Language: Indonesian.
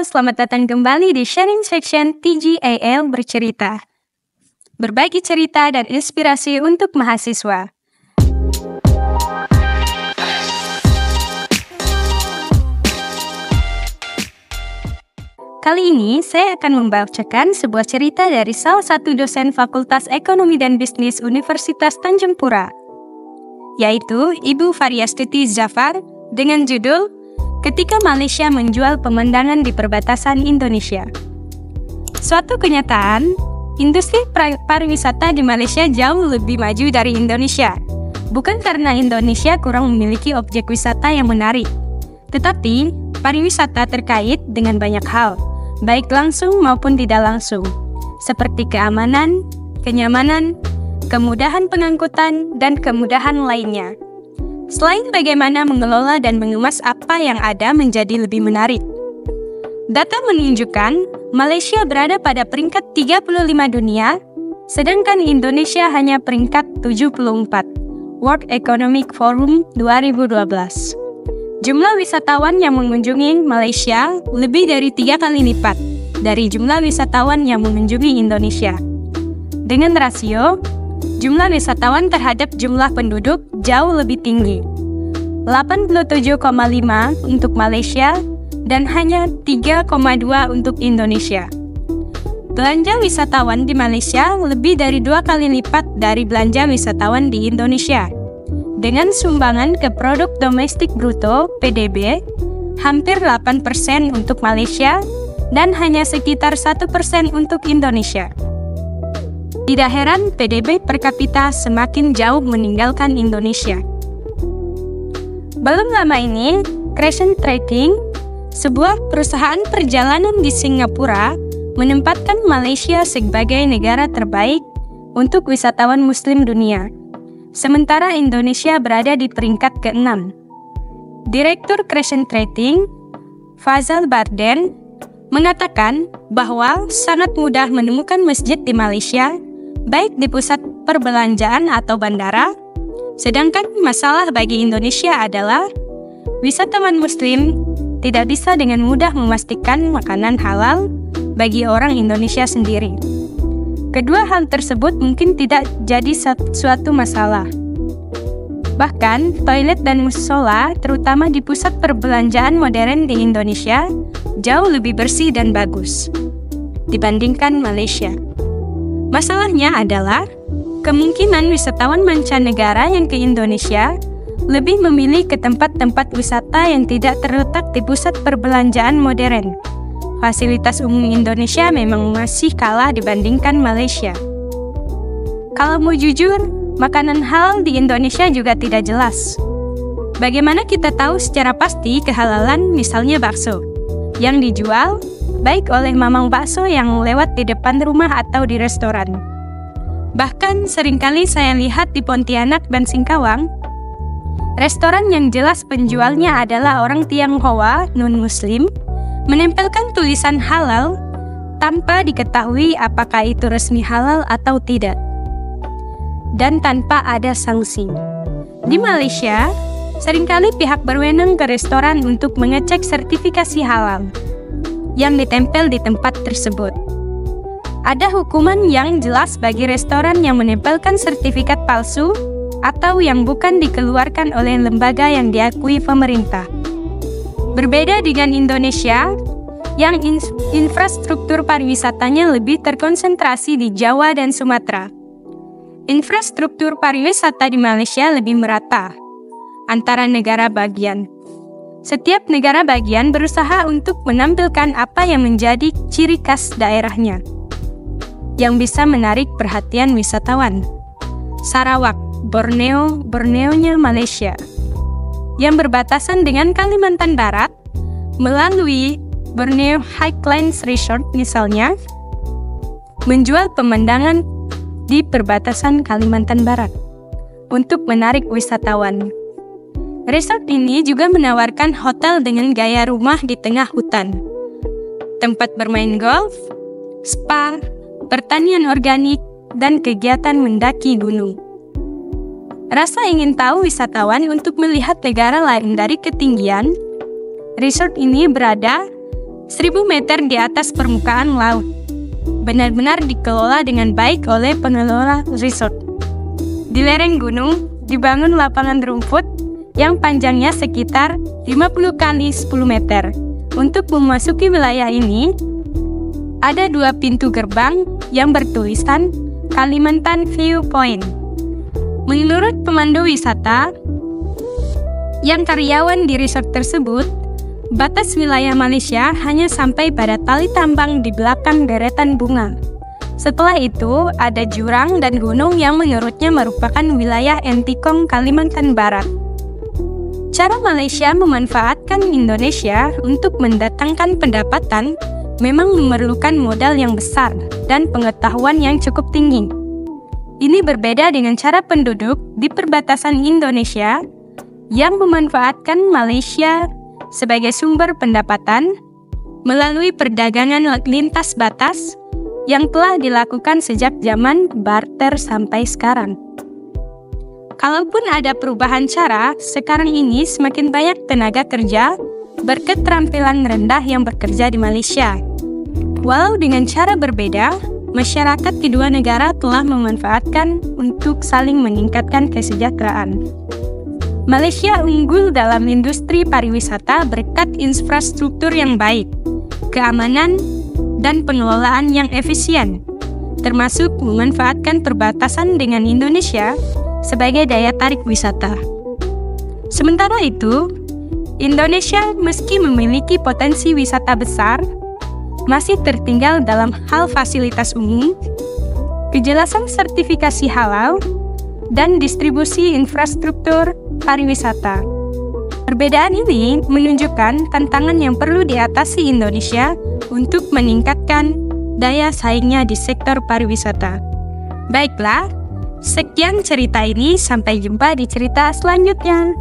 Halo, selamat datang kembali di Sharing Section TGAL Bercerita. Berbagi cerita dan inspirasi untuk mahasiswa. Kali ini saya akan membacakan sebuah cerita dari salah satu dosen Fakultas Ekonomi dan Bisnis Universitas Tanjung Pura, yaitu Ibu Variastuti Zafar dengan judul Ketika Malaysia Menjual Pemandangan di Perbatasan Indonesia. Suatu kenyataan, industri pariwisata di Malaysia jauh lebih maju dari Indonesia. Bukan karena Indonesia kurang memiliki objek wisata yang menarik, tetapi pariwisata terkait dengan banyak hal, baik langsung maupun tidak langsung, seperti keamanan, kenyamanan, kemudahan pengangkutan, dan kemudahan lainnya. Selain bagaimana mengelola dan mengemas apa yang ada menjadi lebih menarik. Data menunjukkan Malaysia berada pada peringkat 35 dunia, sedangkan Indonesia hanya peringkat 74. World Economic Forum 2012. Jumlah wisatawan yang mengunjungi Malaysia lebih dari 3 kali lipat dari jumlah wisatawan yang mengunjungi Indonesia. Dengan rasio, jumlah wisatawan terhadap jumlah penduduk jauh lebih tinggi, 87,5 untuk Malaysia dan hanya 3,2 untuk Indonesia. Belanja wisatawan di Malaysia lebih dari 2 kali lipat dari belanja wisatawan di Indonesia. Dengan sumbangan ke produk domestik bruto (PDB) hampir 8% untuk Malaysia dan hanya sekitar 1% untuk Indonesia. Tidak heran PDB per kapita semakin jauh meninggalkan Indonesia. Belum lama ini, Crescent Trading, sebuah perusahaan perjalanan di Singapura, menempatkan Malaysia sebagai negara terbaik untuk wisatawan Muslim dunia, sementara Indonesia berada di peringkat ke-6. Direktur Crescent Trading, Fazal Barden, mengatakan bahwa sangat mudah menemukan masjid di Malaysia, baik di pusat perbelanjaan atau bandara, sedangkan masalah bagi Indonesia adalah wisatawan Muslim tidak bisa dengan mudah memastikan makanan halal bagi orang Indonesia sendiri. Kedua hal tersebut mungkin tidak jadi suatu masalah. Bahkan, toilet dan musola, terutama di pusat perbelanjaan modern di Indonesia, jauh lebih bersih dan bagus dibandingkan Malaysia. Masalahnya adalah kemungkinan wisatawan mancanegara yang ke Indonesia lebih memilih ke tempat-tempat wisata yang tidak terletak di pusat perbelanjaan modern. Fasilitas umum Indonesia memang masih kalah dibandingkan Malaysia. Kalau mau jujur, makanan halal di Indonesia juga tidak jelas. Bagaimana kita tahu secara pasti kehalalan misalnya bakso yang dijual baik oleh mamang bakso yang lewat di depan rumah atau di restoran. Bahkan seringkali saya lihat di Pontianak dan Singkawang, restoran yang jelas penjualnya adalah orang Tionghoa non-Muslim, menempelkan tulisan halal tanpa diketahui apakah itu resmi halal atau tidak, dan tanpa ada sanksi. Di Malaysia, seringkali pihak berwenang ke restoran untuk mengecek sertifikasi halal yang ditempel di tempat tersebut. Ada hukuman yang jelas bagi restoran yang menempelkan sertifikat palsu atau yang bukan dikeluarkan oleh lembaga yang diakui pemerintah. Berbeda dengan Indonesia, yang infrastruktur pariwisatanya lebih terkonsentrasi di Jawa dan Sumatera. Infrastruktur pariwisata di Malaysia lebih merata antara negara bagian. Setiap negara bagian berusaha untuk menampilkan apa yang menjadi ciri khas daerahnya, yang bisa menarik perhatian wisatawan. Sarawak, Borneo-nya Malaysia, yang berbatasan dengan Kalimantan Barat, melalui Borneo Highlands Resort misalnya, menjual pemandangan di perbatasan Kalimantan Barat untuk menarik wisatawan. Resort ini juga menawarkan hotel dengan gaya rumah di tengah hutan, tempat bermain golf, spa, pertanian organik, dan kegiatan mendaki gunung. Rasa ingin tahu wisatawan untuk melihat negara lain dari ketinggian, resort ini berada 1000 meter di atas permukaan laut. Benar-benar dikelola dengan baik oleh pengelola resort. Di lereng gunung, dibangun lapangan rumput yang panjangnya sekitar 50 kali 10 meter. Untuk memasuki wilayah ini, ada 2 pintu gerbang yang bertulisan Kalimantan View Point. Menurut pemandu wisata yang karyawan di resort tersebut, batas wilayah Malaysia hanya sampai pada tali tambang di belakang deretan bunga. Setelah itu, ada jurang dan gunung yang menurutnya merupakan wilayah Entikong, Kalimantan Barat. Cara Malaysia memanfaatkan Indonesia untuk mendatangkan pendapatan memang memerlukan modal yang besar dan pengetahuan yang cukup tinggi. Ini berbeda dengan cara penduduk di perbatasan Indonesia yang memanfaatkan Malaysia sebagai sumber pendapatan melalui perdagangan lintas batas yang telah dilakukan sejak zaman barter sampai sekarang. Kalaupun ada perubahan cara, sekarang ini semakin banyak tenaga kerja berketerampilan rendah yang bekerja di Malaysia. Walau dengan cara berbeda, masyarakat kedua negara telah memanfaatkan untuk saling meningkatkan kesejahteraan. Malaysia unggul dalam industri pariwisata berkat infrastruktur yang baik, keamanan, dan pengelolaan yang efisien, termasuk memanfaatkan perbatasan dengan Indonesia sebagai daya tarik wisata. Sementara itu, Indonesia meski memiliki potensi wisata besar, masih tertinggal dalam hal fasilitas umum, kejelasan sertifikasi halal, dan distribusi infrastruktur pariwisata. Perbedaan ini menunjukkan tantangan yang perlu diatasi Indonesia untuk meningkatkan daya saingnya di sektor pariwisata. Baiklah, sekian cerita ini, sampai jumpa di cerita selanjutnya.